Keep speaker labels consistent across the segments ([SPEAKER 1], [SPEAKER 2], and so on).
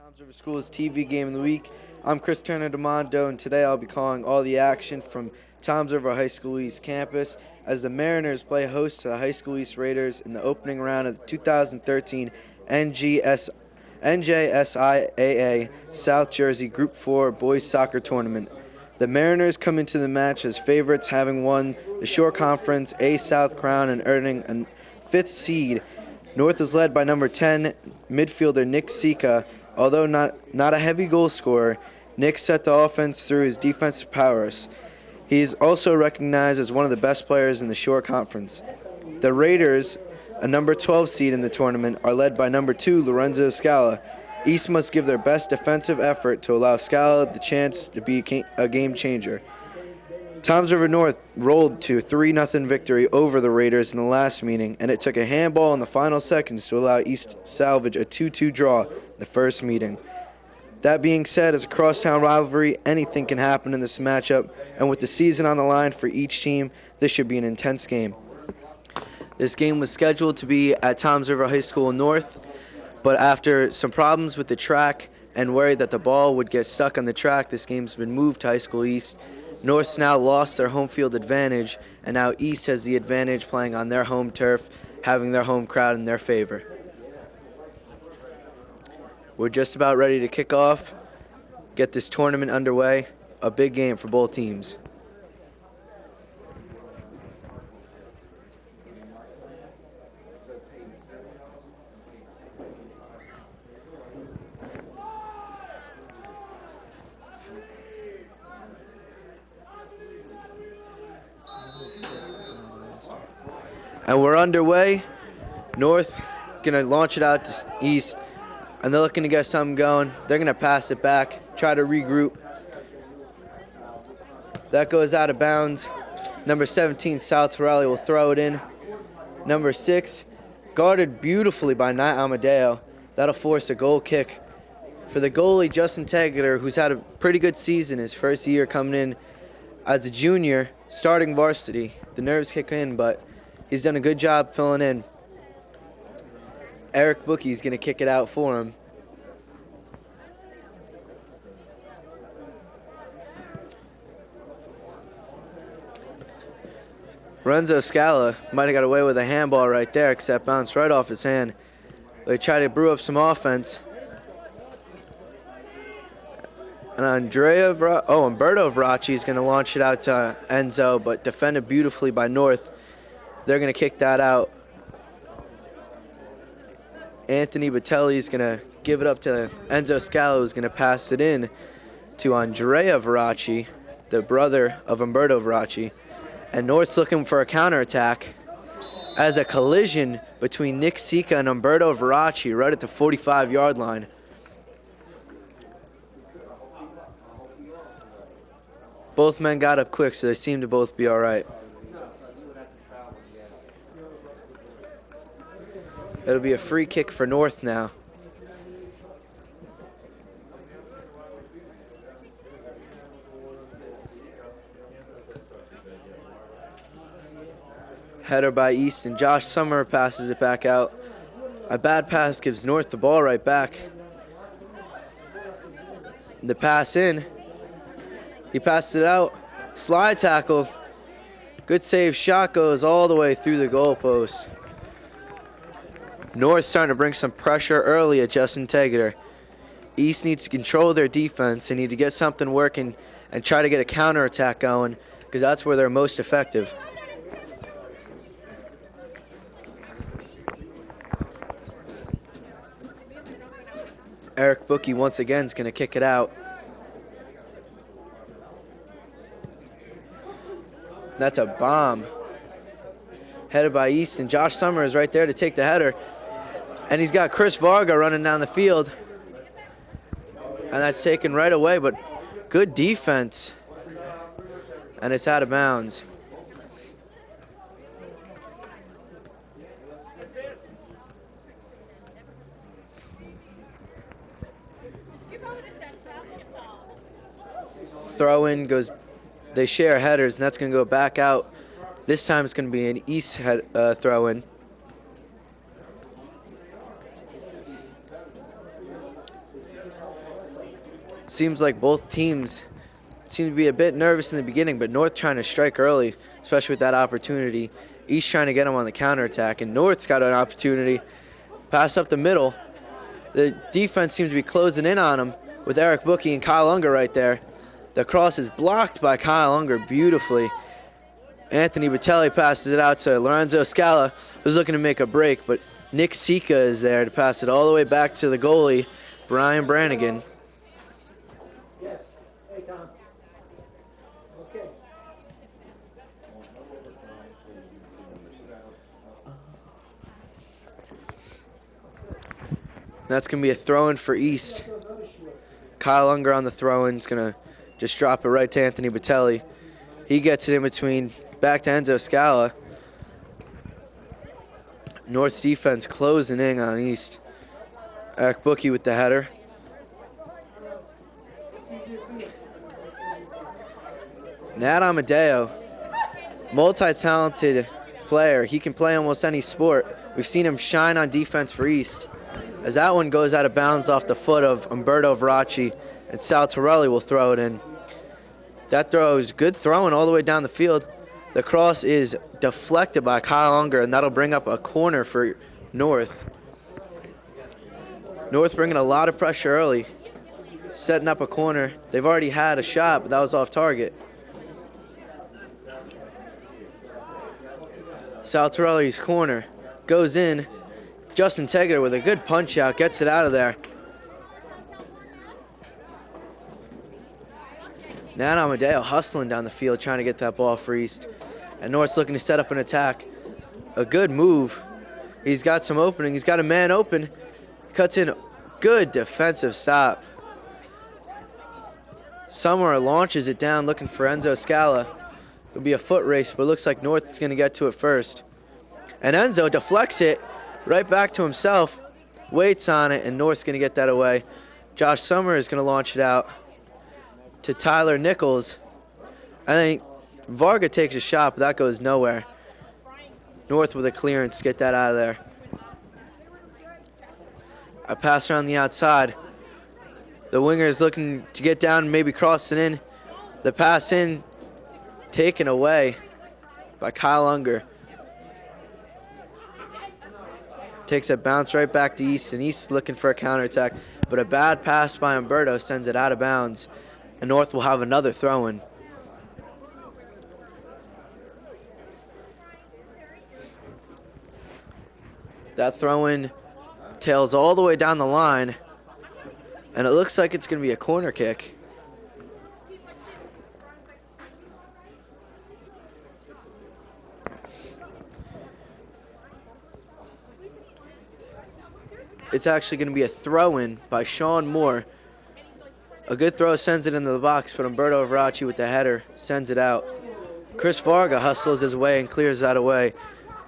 [SPEAKER 1] Toms River School's TV Game of the Week. I'm Chris Turner DeMondo, and today I'll be calling all the action from Toms River High School East campus as the Mariners play host to the High School East Raiders in the opening round of the 2013 NJSIAA South Jersey Group 4 Boys Soccer Tournament. The Mariners come into the match as favorites, having won the Shore Conference A South Crown and earning a fifth seed. North is led by number 10 midfielder Nick Sika. Although not a heavy goal scorer, Nick set the offense through his defensive prowess. He is also recognized as one of the best players in the Shore Conference. The Raiders, a number 12 seed in the tournament, are led by number 2 Lorenzo Scala. East must give their best defensive effort to allow Scala the chance to be a game changer. Toms River North rolled to a 3-0 victory over the Raiders in the last meeting, and it took a handball in the final seconds to allow East to salvage a 2-2 draw in the first meeting. That being said, as a crosstown rivalry, anything can happen in this matchup, and with the season on the line for each team, this should be an intense game. This game was scheduled to be at Toms River High School North, but after some problems with the track and worried that the ball would get stuck on the track, this game's been moved to High School East. North's now lost their home field advantage, and now East has the advantage playing on their home turf, having their home crowd in their favor. We're just about ready to kick off, get this tournament underway, a big game for both teams. And we're underway. North going to launch it out to East, and they're looking to get something going. They're going to pass it back, try to regroup. That goes out of bounds. Number 17, Sal Torelli, will throw it in. Number 6, guarded beautifully by Nat Amadeo. That'll force a goal kick for the goalie, Justin Tegeter, who's had a pretty good season his first year coming in as a junior, starting varsity. The nerves kick in, but he's done a good job filling in. Eric Bookie's going to kick it out for him. Lorenzo Scala might have got away with a handball right there, except bounced right off his hand. They try to brew up some offense. And Umberto Veracci is going to launch it out to Enzo, but defended beautifully by North. They're going to kick that out. Anthony Batelli is going to give it up to Enzo Scala, who's going to pass it in to Andrea Veracci, the brother of Umberto Veracci. And North's looking for a counterattack as a collision between Nick Sika and Umberto Veracci right at the 45-yard line. Both men got up quick, so they seem to both be all right. It'll be a free kick for North now. Header by East, and Josh Summer passes it back out. A bad pass gives North the ball right back. The pass in. He passed it out. Slide tackle. Good save. Shot goes all the way through the goalpost. North starting to bring some pressure early at Justin Tegeter. East needs to control their defense. They need to get something working and try to get a counterattack going, because that's where they're most effective. Eric Bookie once again is going to kick it out. That's a bomb. Headed by East, and Josh Summer is right there to take the header. And he's got Chris Varga running down the field. And that's taken right away, but good defense. And it's out of bounds. Throw in goes, they share headers, and that's going to go back out. This time it's going to be an East throw in. Seems like both teams seem to be a bit nervous in the beginning, but North trying to strike early, especially with that opportunity. East trying to get him on the counterattack, and North's got an opportunity. Pass up the middle. The defense seems to be closing in on him with Eric Bookie and Kyle Unger right there. The cross is blocked by Kyle Unger beautifully. Anthony Batelli passes it out to Lorenzo Scala, who's looking to make a break, but Nick Sika is there to pass it all the way back to the goalie, Brian Brannigan. That's going to be a throw-in for East. Kyle Unger on the throw-in is going to just drop it right to Anthony Batelli. He gets it in between, back to Enzo Scala. North's defense closing in on East. Eric Bookie with the header. Nat Amadeo, multi-talented player. He can play almost any sport. We've seen him shine on defense for East. As that one goes out of bounds off the foot of Umberto Veracci, and Sal Torelli will throw it in. That throw is good throwing all the way down the field. The cross is deflected by Kyle Unger, and that'll bring up a corner for North. North bringing a lot of pressure early, setting up a corner. They've already had a shot, but that was off target. Sal Torelli's corner goes in. Justin Tegeter with a good punch out, gets it out of there. Nat Amadeo hustling down the field, trying to get that ball for East. And North's looking to set up an attack. A good move. He's got some opening. He's got a man open. Cuts in. Good defensive stop. Summer launches it down, looking for Enzo Scala. It'll be a foot race, but it looks like North is going to get to it first. And Enzo deflects it right back to himself. Waits on it, and North's going to get that away. Josh Summer is going to launch it out to Tyler Nichols. I think Varga takes a shot, but that goes nowhere. North with a clearance to get that out of there. A pass around the outside. The winger is looking to get down and maybe cross it in. The pass in, taken away by Kyle Unger. Takes a bounce right back to East, and East looking for a counterattack. But a bad pass by Umberto sends it out of bounds, and North will have another throw-in. That throw-in tails all the way down the line, and it looks like it's going to be a corner kick. It's actually going to be a throw-in by Sean Moore. A good throw sends it into the box, but Umberto Veracci with the header sends it out. Chris Varga hustles his way and clears that away.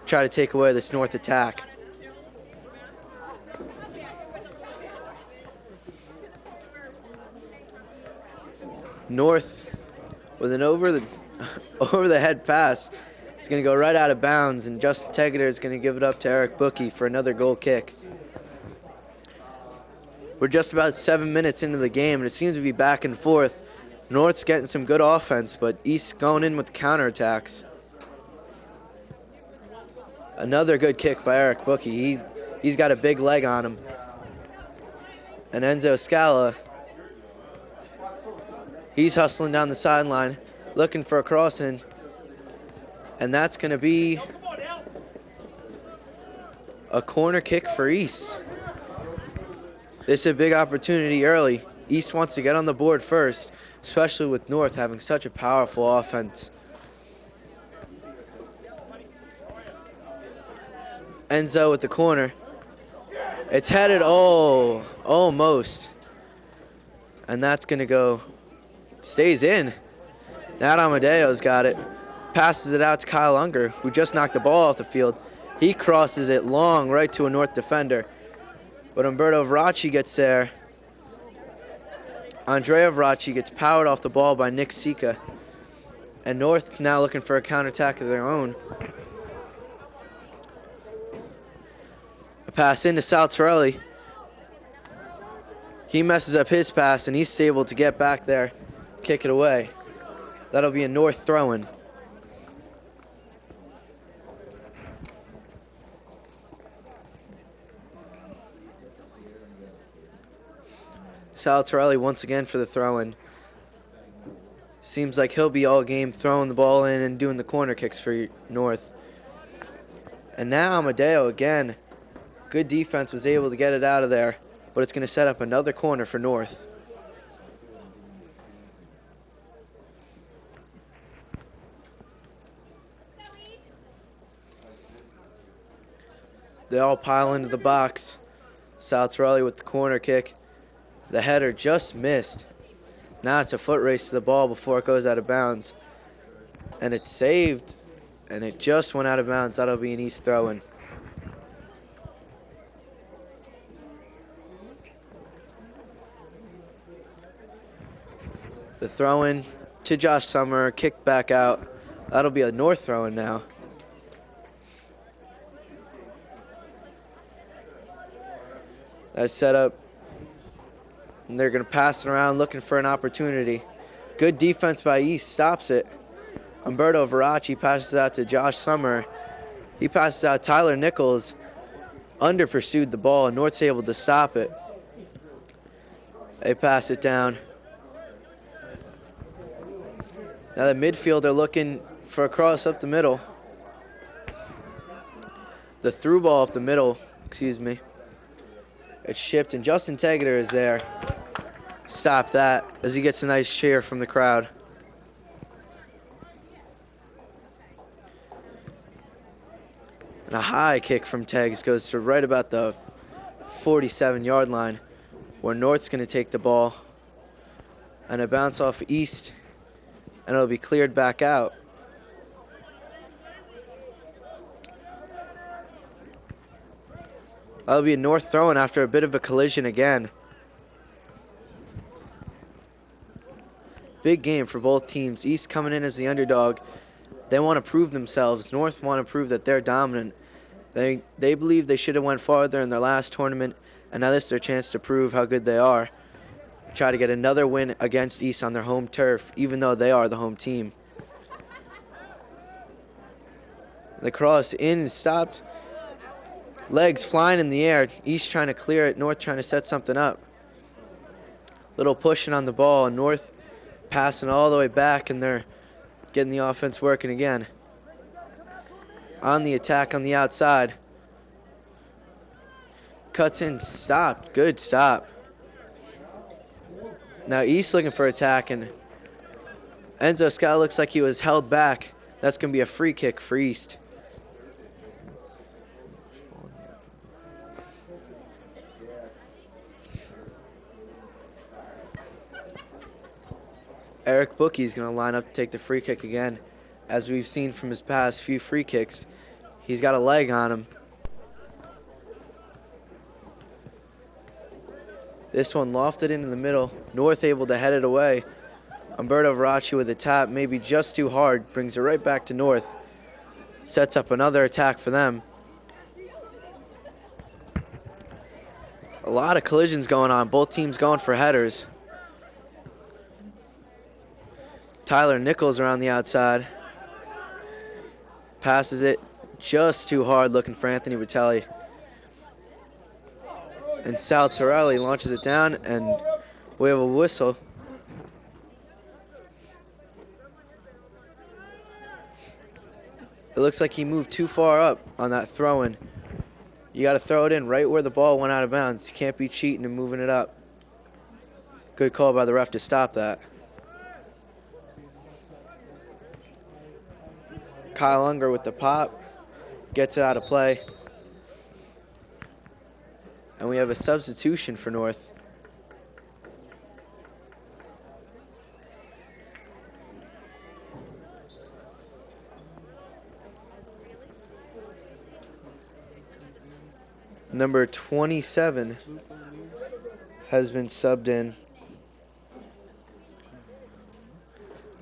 [SPEAKER 1] Try to take away this North attack. North with an over the head pass. It's going to go right out of bounds, and Justin Tegeter is going to give it up to Eric Bookie for another goal kick. We're just about 7 minutes into the game, and it seems to be back and forth. North's getting some good offense, but East going in with counterattacks. Another good kick by Eric Bookie. He's got a big leg on him. And Enzo Scala, he's hustling down the sideline, looking for a crossing. And that's going to be a corner kick for East. This is a big opportunity early. East wants to get on the board first, especially with North having such a powerful offense. Enzo with the corner. It's headed, almost. And that's going to go, stays in. Nat Amadeo's got it. Passes it out to Kyle Unger, who just knocked the ball off the field. He crosses it long right to a North defender. But Umberto Veracci gets there. Andrea Veracci gets powered off the ball by Nick Sika. And North now looking for a counterattack of their own. A pass into Sal Torelli. He messes up his pass, and he's able to get back there, kick it away. That'll be a North throw-in. Sal Torelli once again for the throw-in. Seems like he'll be all game throwing the ball in and doing the corner kicks for North. And now Amadeo again. Good defense, was able to get it out of there, but it's going to set up another corner for North. They all pile into the box. Sal Torelli with the corner kick. The header just missed. Now it's a foot race to the ball before it goes out of bounds. And it's saved, and it just went out of bounds. That'll be an East throw-in. The throw-in to Josh Summer, kicked back out. That'll be a North throw-in now. That's set up. And they're going to pass it around looking for an opportunity. Good defense by East, stops it. Umberto Veracci passes it out to Josh Summer. He passes out Tyler Nichols. Under pursued the ball, and North's able to stop it. They pass it down. Now the midfield are looking for a cross up the middle. The through ball up the middle, It's shipped, and Justin Tegeter is there. Stop that as he gets a nice cheer from the crowd. And a high kick from Tegs goes to right about the 47-yard line, where North's going to take the ball. And a bounce off East, and it'll be cleared back out. That'll be a North throw-in after a bit of a collision again. Big game for both teams. East coming in as the underdog. They want to prove themselves. North want to prove that they're dominant. They believe they should have went farther in their last tournament, and now this is their chance to prove how good they are. Try to get another win against East on their home turf, even though they are the home team. The cross in and stopped. Legs flying in the air. East trying to clear it. North trying to set something up. Little pushing on the ball, and North passing all the way back, and they're getting the offense working again. On the attack on the outside. Cuts in, stopped. Good stop. Now East looking for attack, and Enzo Scott looks like he was held back. That's going to be a free kick for East. Eric Bookie's going to line up to take the free kick again. As we've seen from his past few free kicks, he's got a leg on him. This one lofted into the middle. North able to head it away. Umberto Veracci with a tap, maybe just too hard, brings it right back to North. Sets up another attack for them. A lot of collisions going on. Both teams going for headers. Tyler Nichols around the outside. Passes it just too hard, looking for Anthony Vitelli. And Sal Torelli launches it down, and we have a whistle. It looks like he moved too far up on that throw-in. You got to throw it in right where the ball went out of bounds. You can't be cheating and moving it up. Good call by the ref to stop that. Kyle Unger with the pop, gets it out of play. And we have a substitution for North. Number 27 has been subbed in.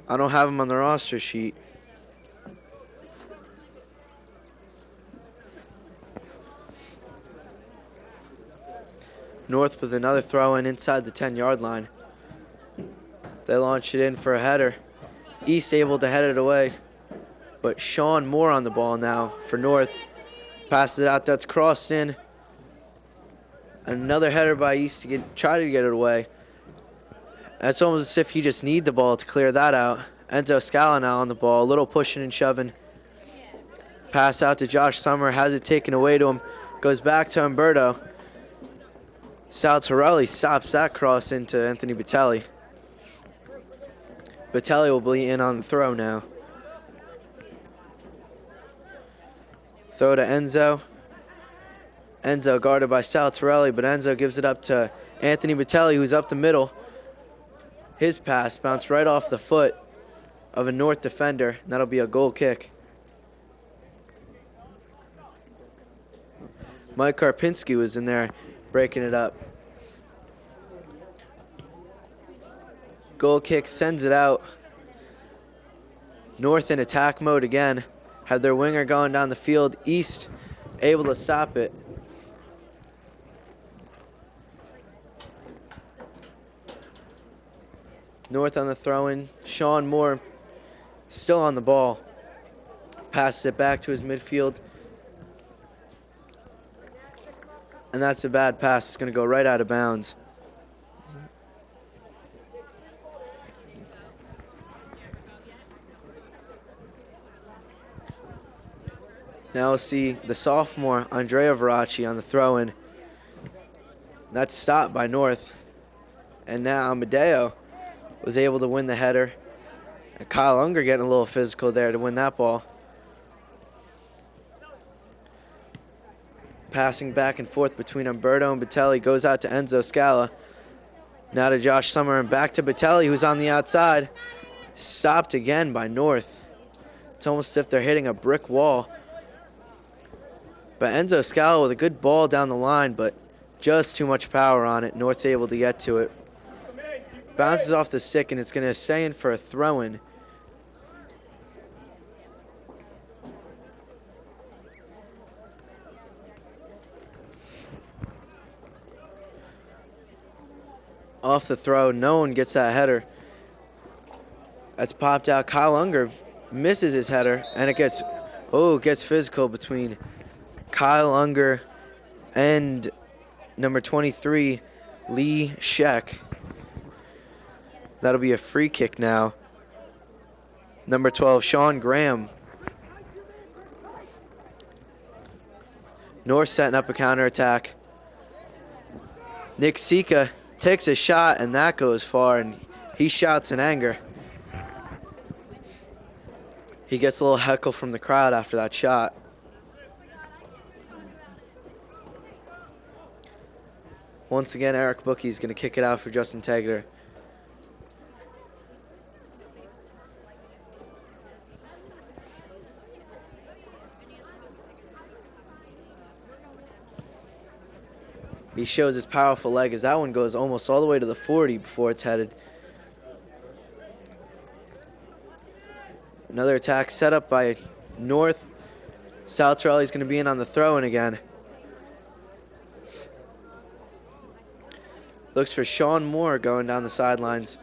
[SPEAKER 1] I don't have him on the roster sheet. North with another throw in inside the 10-yard line. They launch it in for a header. East able to head it away, but Sean Moore on the ball now for North. Passes it out, that's crossed in. Another header by East to try to get it away. That's almost as if you just need the ball to clear that out. Enzo Scala now on the ball, a little pushing and shoving. Pass out to Josh Summer, has it taken away to him. Goes back to Umberto. Sal Torelli stops that cross into Anthony Batelli. Batelli will be in on the throw now. Throw to Enzo. Enzo guarded by Sal Torelli, but Enzo gives it up to Anthony Batelli, who's up the middle. His pass bounced right off the foot of a North defender, and that'll be a goal kick. Mike Karpinski was in there breaking it up. Goal kick sends it out. North in attack mode again. Have their winger going down the field. East able to stop it. North on the throw-in. Sean Moore still on the ball. Passes it back to his midfield. And that's a bad pass. It's going to go right out of bounds. Now we'll see the sophomore, Andrea Veracci, on the throw-in. That's stopped by North. And now Amadeo was able to win the header. And Kyle Unger getting a little physical there to win that ball. Passing back and forth between Umberto and Batelli. Goes out to Enzo Scala. Now to Josh Summer and back to Batelli, who's on the outside. Stopped again by North. It's almost as if they're hitting a brick wall. But Enzo Scala with a good ball down the line, but just too much power on it. North's able to get to it. Bounces off the stick, and it's going to stay in for a throw-in. Off the throw, no one gets that header. That's popped out. Kyle Unger misses his header, and it gets physical between Kyle Unger and number 23, Lee Sheck. That'll be a free kick now. Number 12, Sean Graham. North setting up a counterattack. Nick Sika takes a shot, and that goes far, and he shouts in anger. He gets a little heckle from the crowd after that shot. Once again, Eric Bookie is going to kick it out for Justin Tegeter. He shows his powerful leg as that one goes almost all the way to the 40 before it's headed. Another attack set up by North. Sal Torelli is going to be in on the throw-in again. Looks for Sean Moore going down the sidelines.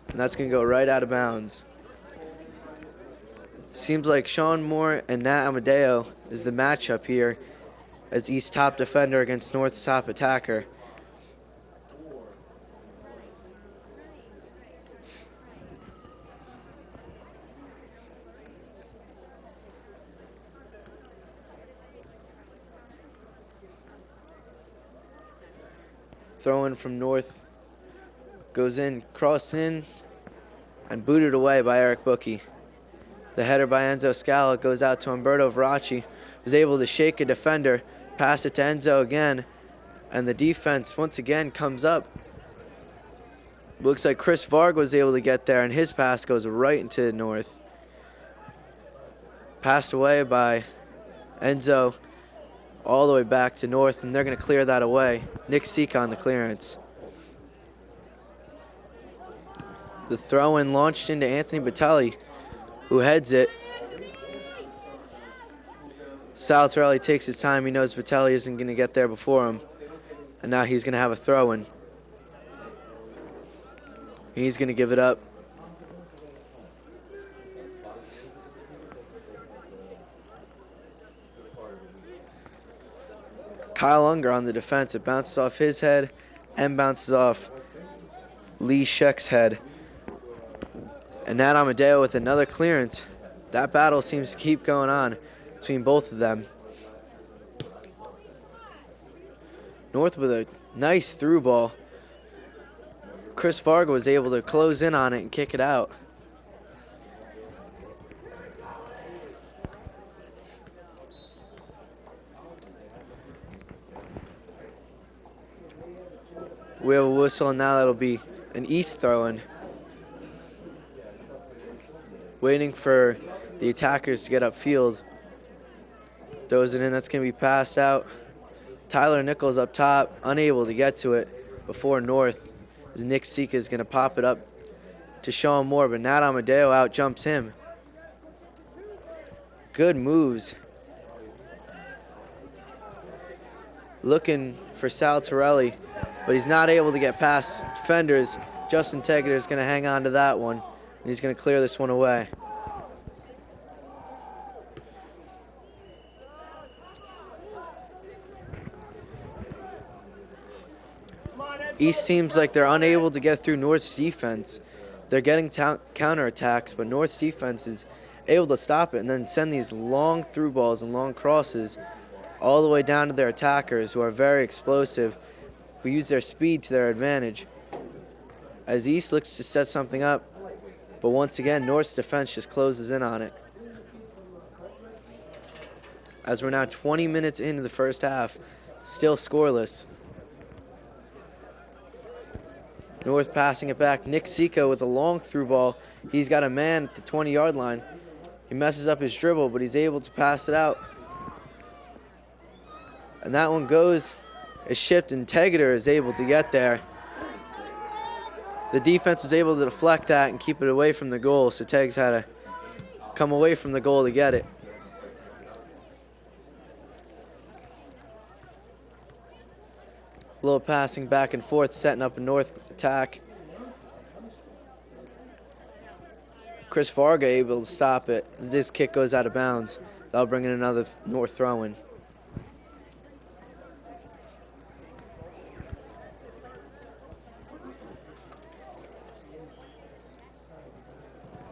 [SPEAKER 1] And that's going to go right out of bounds. Seems like Sean Moore and Nat Amadeo is the matchup here as East top defender against North's top attacker. Throw in from North. Goes in, cross in, and booted away by Eric Bookie. The header by Enzo Scala goes out to Umberto Veracci, who's able to shake a defender, pass it to Enzo again, and the defense once again comes up. Looks like Chris Varg was able to get there, and his pass goes right into North. Passed away by Enzo all the way back to North, and they're going to clear that away. Nick Sika on the clearance. The throw-in launched into Anthony Batelli, who heads it. Sal Torelli takes his time. He knows Batelli isn't going to get there before him. And now he's going to have a throw-in. He's going to give it up. Kyle Unger on the defense. It bounces off his head and bounces off Lee Scheck's head. And Nat Amadeo with another clearance. That battle seems to keep going on between both of them. North with a nice through ball. Chris Varga was able to close in on it and kick it out. We have a whistle, and now that'll be an East throw-in. Waiting for the attackers to get upfield. Throws it in, that's going to be passed out. Tyler Nichols up top, unable to get to it before North. As Nick Sika is going to pop it up to show him more, but Nat Amadeo out jumps him. Good moves. Looking for Sal Torelli, but he's not able to get past defenders. Justin Tegeter is going to hang on to that one, and he's going to clear this one away. East seems like they're unable to get through North's defense. They're getting counterattacks, but North's defense is able to stop it and then send these long through balls and long crosses all the way down to their attackers, who are very explosive, who use their speed to their advantage. As East looks to set something up, but once again, North's defense just closes in on it. As we're now 20 minutes into the first half, still scoreless. North passing it back. Nick Sika with a long through ball. He's got a man at the 20-yard line. He messes up his dribble, but he's able to pass it out. And that one goes, is shipped, and Tegeter is able to get there. The defense was able to deflect that and keep it away from the goal, so Tegs had to come away from the goal to get it. A little passing back and forth, setting up a North attack. Chris Varga able to stop it. This kick goes out of bounds. That'll bring in another North throw-in.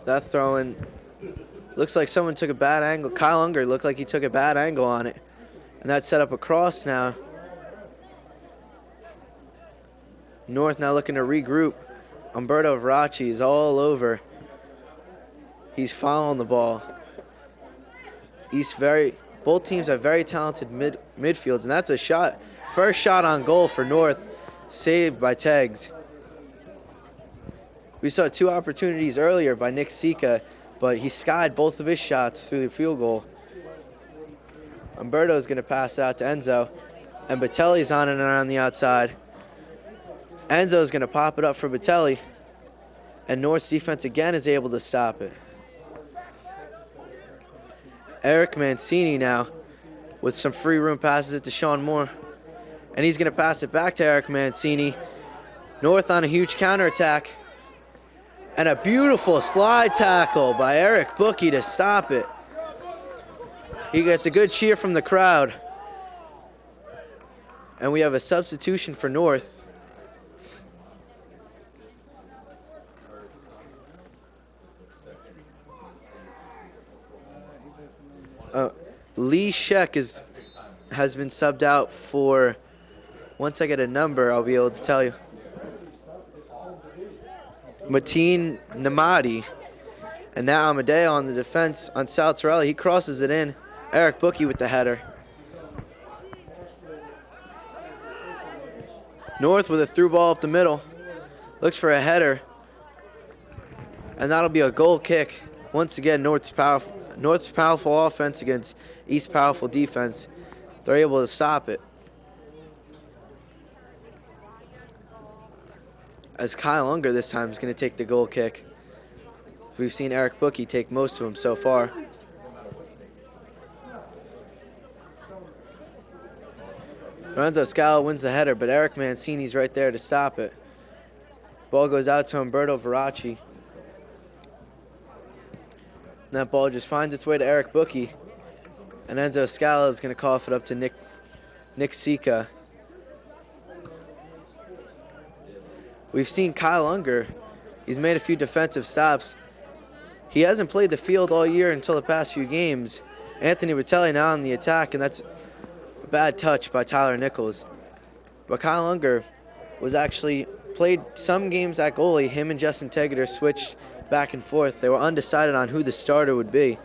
[SPEAKER 1] That throw-in looks like someone took a bad angle. Kyle Unger looked like he took a bad angle on it. And that set up a cross now. North now looking to regroup. Umberto Verace is all over. He's following the ball. Both teams have very talented midfields, and that's a shot. First shot on goal for North, saved by Tegs. We saw two opportunities earlier by Nick Sika, but he skied both of his shots through the field goal. Umberto's going to pass out to Enzo, and Batelli's on and around the outside. Enzo's going to pop it up for Batelli, and North's defense again is able to stop it. Eric Mancini now with some free room, passes it to Sean Moore, and he's going to pass it back to Eric Mancini. North on a huge counterattack, and a beautiful slide tackle by Eric Bookie to stop it. He gets a good cheer from the crowd, and we have a substitution for North. Lee Scheck has been subbed out for, once I get a number, I'll be able to tell you. Mateen Namadi. And now Amadeo on the defense on Sal Torelli. He crosses it in. Eric Bookie with the header. North with a through ball up the middle. Looks for a header. And that'll be a goal kick. Once again, North's powerful offense against East's powerful defense. They're able to stop it. As Kyle Unger this time is going to take the goal kick. We've seen Eric Bookie take most of them so far. Lorenzo Scala wins the header, but Eric Mancini's right there to stop it. Ball goes out to Umberto Veracci. And that ball just finds its way to Eric Bookie. And Enzo Scala is going to cough it up to Nick Sika. We've seen Kyle Unger. He's made a few defensive stops. He hasn't played the field all year until the past few games. Anthony Botelli now on the attack, and that's a bad touch by Tyler Nichols. But Kyle Unger was actually played some games at goalie. Him and Justin Tegeter switched back and forth. They were undecided on who the starter would be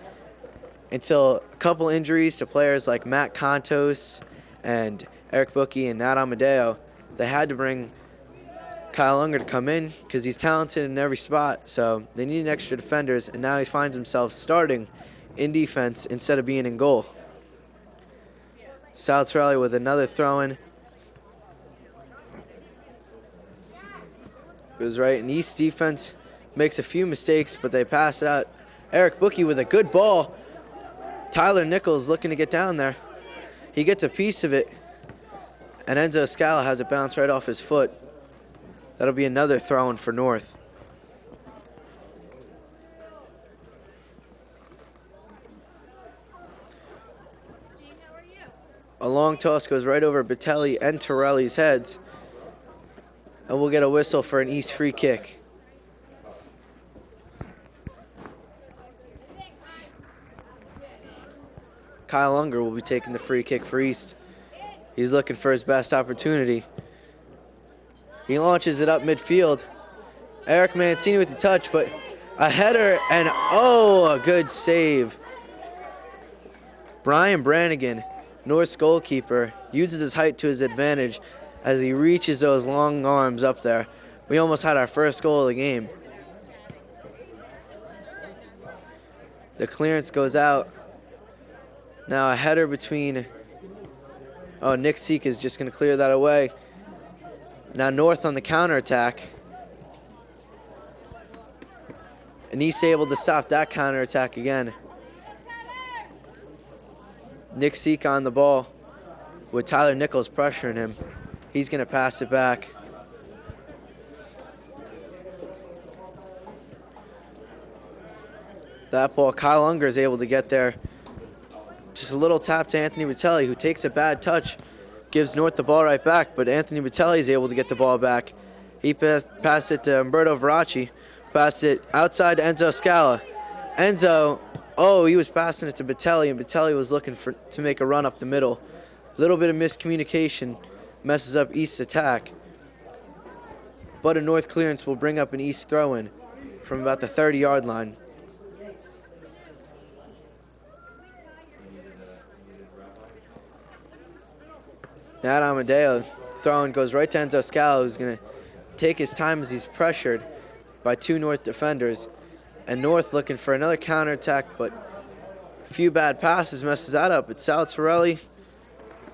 [SPEAKER 1] until a couple injuries to players like Matt Contos and Eric Bookie and Nat Amadeo. They had to bring Kyle Unger to come in because he's talented in every spot. So they needed extra defenders, and now he finds himself starting in defense instead of being in goal. Sal Torelli with another throw-in. Goes right, and East defense makes a few mistakes, but they pass it out. Eric Bookie with a good ball. Tyler Nichols looking to get down there. He gets a piece of it, and Enzo Scala has it bounce right off his foot. That'll be another throw-in for North. A long toss goes right over Botelli and Torelli's heads, and we'll get a whistle for an East free kick. Kyle Unger will be taking the free kick for East. He's looking for his best opportunity. He launches it up midfield. Eric Mancini with the touch, but a header, and a good save. Brian Brannigan, North's goalkeeper, uses his height to his advantage as he reaches those long arms up there. We almost had our first goal of the game. The clearance goes out. Now a header between... Nick Sika is just going to clear that away. Now North on the counterattack. And he's able to stop that counterattack again. Nick Sika on the ball with Tyler Nichols pressuring him. He's going to pass it back. That ball, Kyle Unger is able to get there. Just a little tap to Anthony Botelli, who takes a bad touch, gives North the ball right back, but Anthony Botelli is able to get the ball back. He passed it to Umberto Veracci, passed it outside to Enzo Scala. Enzo, he was passing it to Botelli, and Botelli was looking to make a run up the middle. A little bit of miscommunication messes up East's attack. But a North clearance will bring up an East throw-in from about the 30-yard line. Nat Amadeo throwing goes right to Enzo Scala, who's going to take his time as he's pressured by two North defenders. And North looking for another counterattack, but a few bad passes messes that up. But Sal Torelli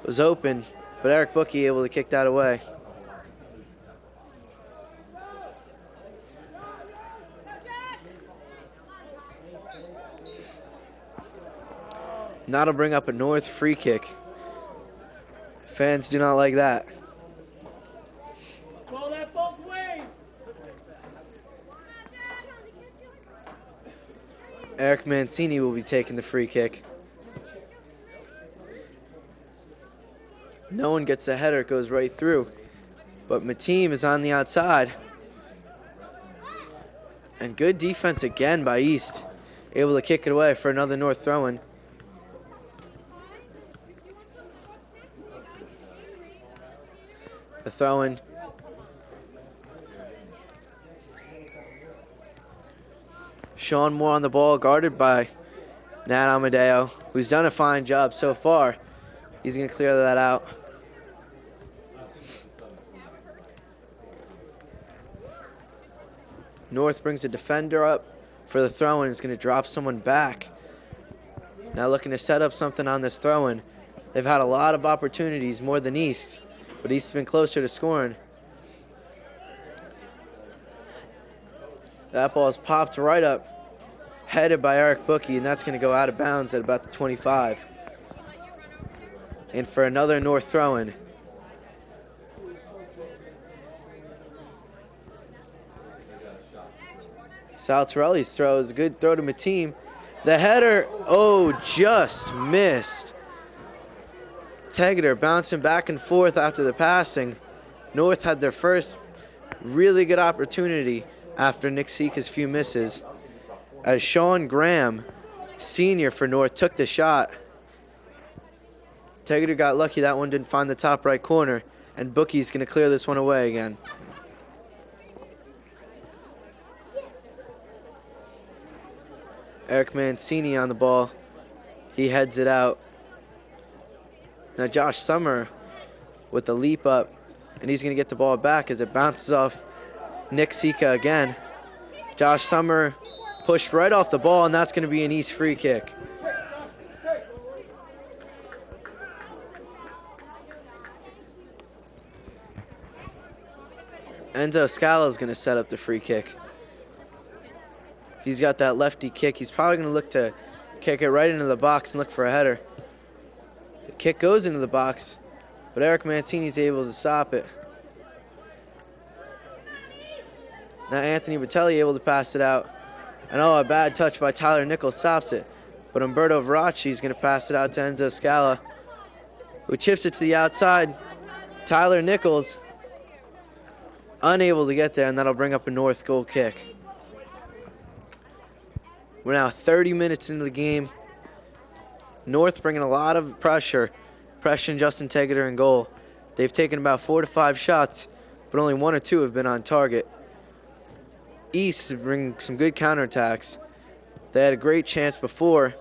[SPEAKER 1] was open, but Eric Bookie able to kick that away. And that'll bring up a North free kick. Fans do not like that.
[SPEAKER 2] Call that both ways.
[SPEAKER 1] Eric Mancini will be taking the free kick. No one gets the header, it goes right through. But Mateem is on the outside. And good defense again by East. Able to kick it away for another North throw-in. The throw-in. Sean Moore on the ball, guarded by Nat Amadeo, who's done a fine job so far. He's going to clear that out. North brings a defender up for the throw-in. Is going to drop someone back. Now looking to set up something on this throw-in. They've had a lot of opportunities, more than East, but East's been closer to scoring. That ball is popped right up, headed by Eric Bookie, and that's going to go out of bounds at about the 25. And for another North throw-in, Saltarelli's throw is a good throw to Mateam. The header, oh, just missed. Tegeter bouncing back and forth after the passing. North had their first really good opportunity after Nick Sika's few misses, as Sean Graham, senior for North, took the shot. Tegeter got lucky that one didn't find the top right corner, and Bookie's going to clear this one away again. Eric Mancini on the ball. He heads it out. Now Josh Summer with the leap up, and he's going to get the ball back as it bounces off Nick Sika again. Josh Summer pushed right off the ball, and that's going to be an East free kick. Enzo Scala is going to set up the free kick. He's got that lefty kick. He's probably going to look to kick it right into the box and look for a header. The kick goes into the box, but Eric Mancini's able to stop it. Now Anthony Batelli able to pass it out. And a bad touch by Tyler Nichols stops it. But Umberto Veracci is going to pass it out to Enzo Scala, who chips it to the outside. Tyler Nichols unable to get there, and that'll bring up a North goal kick. We're now 30 minutes into the game. North bringing a lot of pressure, pressuring Justin Tegeter in goal. They've taken about 4 to 5 shots, but only 1 or 2 have been on target. East bring some good counterattacks. They had a great chance before.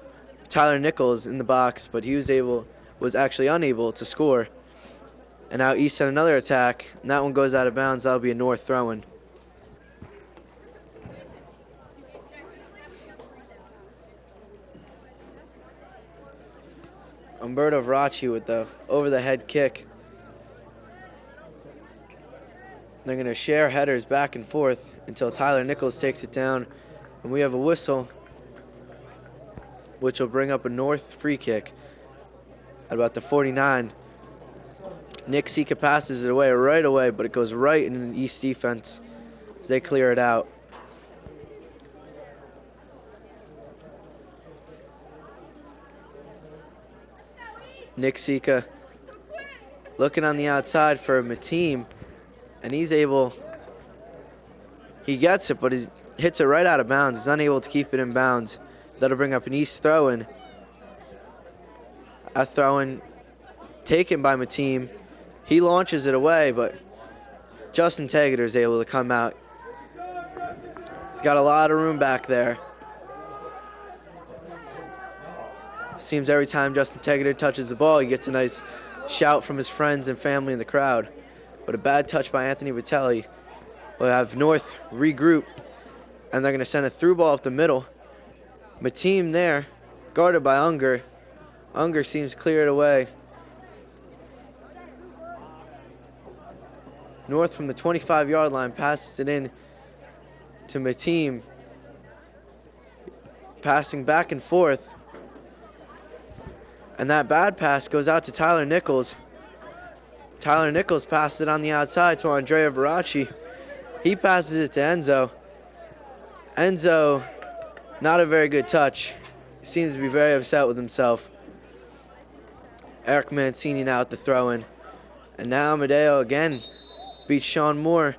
[SPEAKER 1] Tyler Nichols in the box, but he was actually unable to score. And now East had another attack, and that one goes out of bounds. That'll be a North throw-in. Umberto Veracci with the over-the-head kick. They're going to share headers back and forth until Tyler Nichols takes it down. And we have a whistle, which will bring up a North free kick at about the 49. Nick Sika passes it away right away, but it goes right in the East defense as they clear it out. Nick Sika looking on the outside for Mateam, and he gets it, but he hits it right out of bounds. He's unable to keep it in bounds. That'll bring up an East throw-in. A throw-in taken by Mateam. He launches it away, but Justin Tegeter is able to come out. He's got a lot of room back there. Seems every time Justin Tegeter touches the ball, he gets a nice shout from his friends and family in the crowd. But a bad touch by Anthony Batelli will have North regroup, and they're going to send a through ball up the middle. Mateam there, guarded by Unger. Unger seems cleared away. North from the 25-yard line passes it in to Mateam. Passing back and forth. And that bad pass goes out to Tyler Nichols. Tyler Nichols passes it on the outside to Andrea Veracci. He passes it to Enzo. Enzo, not a very good touch. He seems to be very upset with himself. Eric Mancini now at the throw-in. And now Amadeo again beats Sean Moore,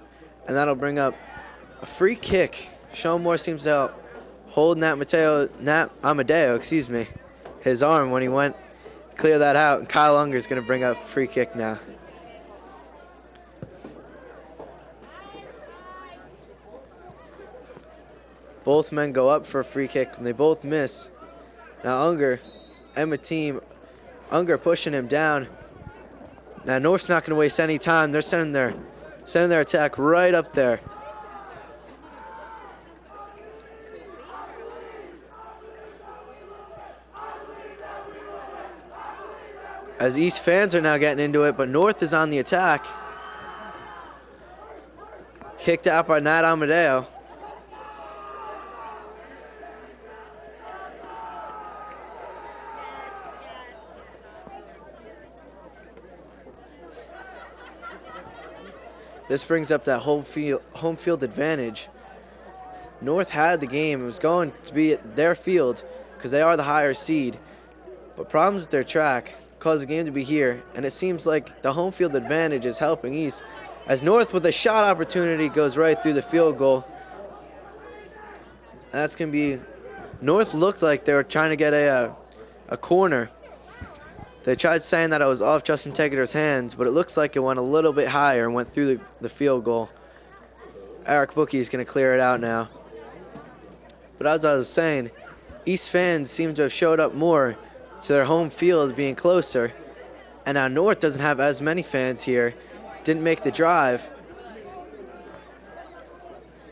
[SPEAKER 1] and that'll bring up a free kick. Sean Moore seems to hold Nat Amadeo, his arm when he went clear that out, and Kyle Unger is going to bring up a free kick now. Both men go up for a free kick, and they both miss. Now Unger and Mateam, Unger pushing him down. Now North's not going to waste any time. They're sending their attack right up there. As East fans are now getting into it, but North is on the attack. Kicked out by Nat Amadeo. This brings up that home field advantage North had the game. It was going to be at their field because they are the higher seed. But problems with their track caused the game to be here, and it seems like the home field advantage is helping East as North with a shot opportunity goes right through the field goal. And that's going to be, North looked like they were trying to get a corner. They tried saying that it was off Justin Tegeter's hands, but it looks like it went a little bit higher and went through the field goal. Eric Bookie is going to clear it out now. But as I was saying, East fans seem to have showed up more to their home field being closer. And now North doesn't have as many fans here. Didn't make the drive.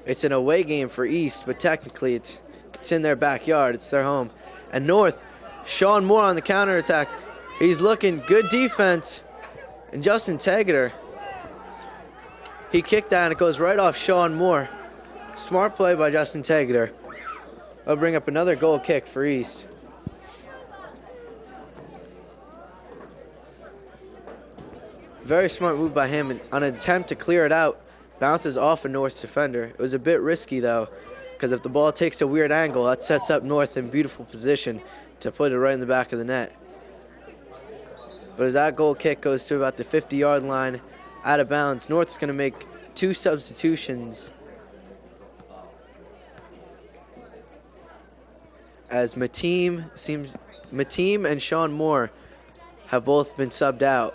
[SPEAKER 1] It's an away game for East, but technically it's in their backyard. It's their home. And North, Sean Moore on the counterattack. He's looking good defense. And Justin Tegeter, he kicked that and it goes right off Sean Moore. Smart play by Justin Tegeter. I'll bring up another goal kick for East. Very smart move by him on an attempt to clear it out. Bounces off a North defender. It was a bit risky though, because if the ball takes a weird angle, that sets up North in beautiful position to put it right in the back of the net. But as that goal kick goes to about the 50-yard line, out of bounds, North's going to make 2 substitutions as Mateem and Sean Moore have both been subbed out.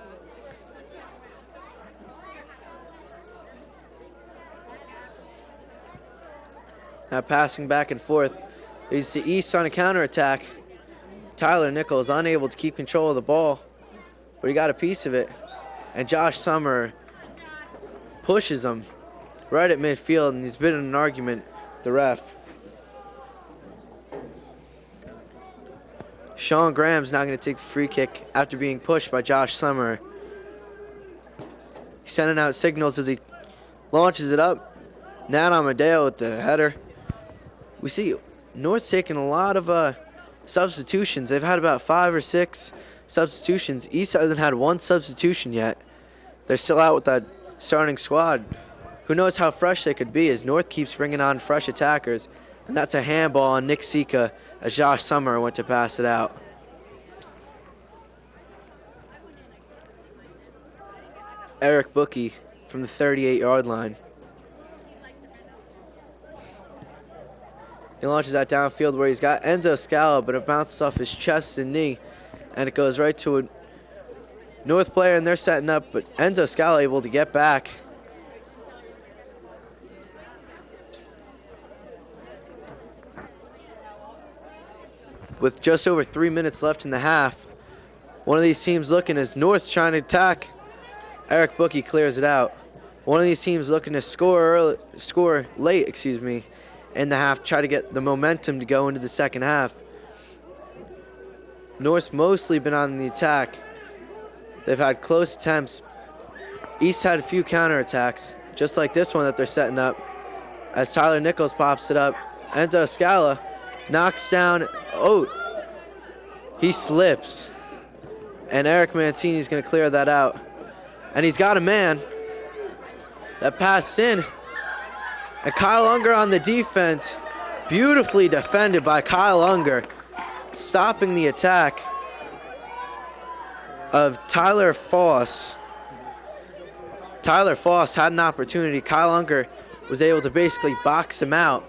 [SPEAKER 1] Now passing back and forth. You see East on a counterattack. Tyler Nichols unable to keep control of the ball, but he got a piece of it. And Josh Summer pushes him right at midfield, and he's been in an argument with the ref. Sean Graham's now going to take the free kick after being pushed by Josh Summer. He's sending out signals as he launches it up. Nat Amadeo with the header. We see North's taking a lot of substitutions. They've had about 5 or 6 substitutions. East hasn't had 1 substitution yet. They're still out with that starting squad. Who knows how fresh they could be as North keeps bringing on fresh attackers. And that's a handball on Nick Sika as Josh Summer went to pass it out. Eric Bookie from the 38-yard line. He launches that downfield where he's got Enzo Scala, but it bounces off his chest and knee, and it goes right to a North player, and they're setting up, but Enzo Scala able to get back. With just over 3 minutes left in the half, one of these teams looking as North trying to attack. Eric Bookie clears it out. One of these teams looking to score late, in the half, try to get the momentum to go into the second half. North's mostly been on the attack. They've had close attempts. East had a few counterattacks, just like this one that they're setting up. As Tyler Nichols pops it up, Enzo Scala knocks down, he slips. And Eric Mancini's going to clear that out. And he's got a man. That pass in. And Kyle Unger on the defense. Beautifully defended by Kyle Unger. Stopping the attack of Tyler Foss. Tyler Foss had an opportunity. Kyle Unger was able to basically box him out.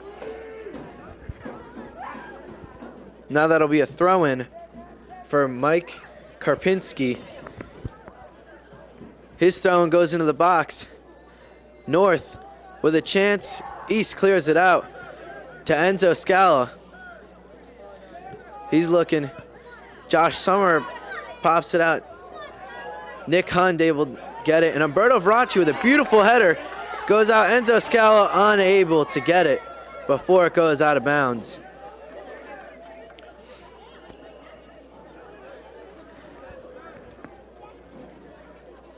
[SPEAKER 1] Now that'll be a throw-in for Mike Karpinski. His throw-in goes into the box. North with a chance. East clears it out to Enzo Scala. He's looking. Josh Summer pops it out. Nick Hund able to get it. And Umberto Veracci with a beautiful header goes out. Enzo Scala unable to get it before it goes out of bounds.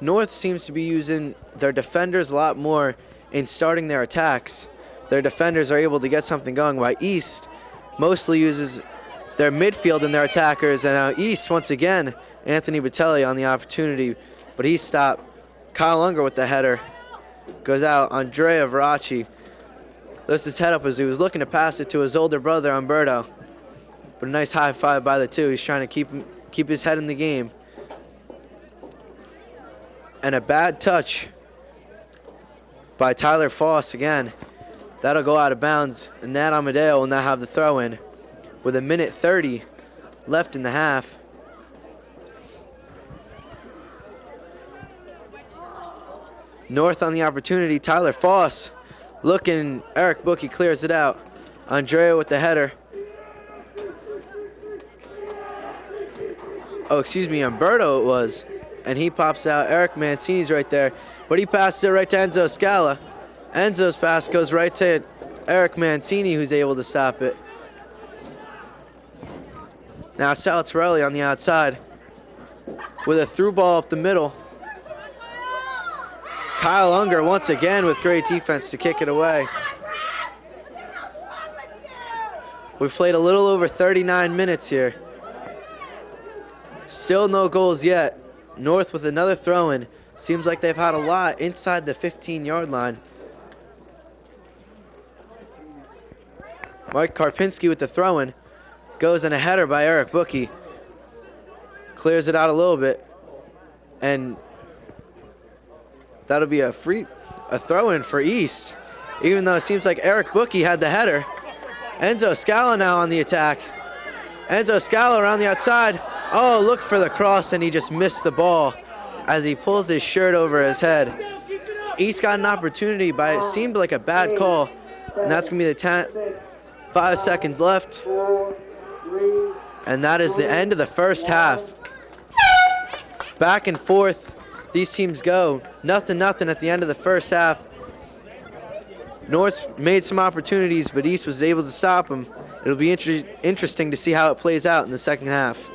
[SPEAKER 1] North seems to be using their defenders a lot more in starting their attacks. Their defenders are able to get something going, while East mostly uses their midfield and their attackers. And now East, once again, Anthony Batelli on the opportunity, but he stopped. Kyle Unger with the header. Goes out. Andrea Veracci lifts his head up as he was looking to pass it to his older brother, Umberto. But a nice high five by the two. He's trying to keep his head in the game. And a bad touch by Tyler Foss again. That'll go out of bounds, and Nat Amadeo will now have the throw in with 1:30 left in the half. North on the opportunity. Tyler Foss looking. Eric Bookie clears it out. Andrea with the header. Oh, excuse me, Umberto it was. And he pops out. Eric Mancini's right there. But he passes it right to Enzo Scala. Enzo's pass goes right to Eric Mancini, who's able to stop it. Now Sal Torelli on the outside with a through ball up the middle. Kyle Unger once again with great defense to kick it away. We've played a little over 39 minutes here. Still no goals yet. North with another throw-in. Seems like they've had a lot inside the 15-yard line. Mike Karpinski with the throw-in. Goes in a header by Eric Bookie. Clears it out a little bit. And that'll be a throw-in for East. Even though it seems like Eric Bookie had the header. Enzo Scala now on the attack. Enzo Scala around the outside. Oh, look for the cross, and he just missed the ball as he pulls his shirt over his head. East got an opportunity, but it seemed like a bad call. And that's going to be the 5 seconds left. And that is the end of the first half. Back and forth, these teams go. 0-0 at the end of the first half. North made some opportunities, but East was able to stop them. It'll be interesting to see how it plays out in the second half.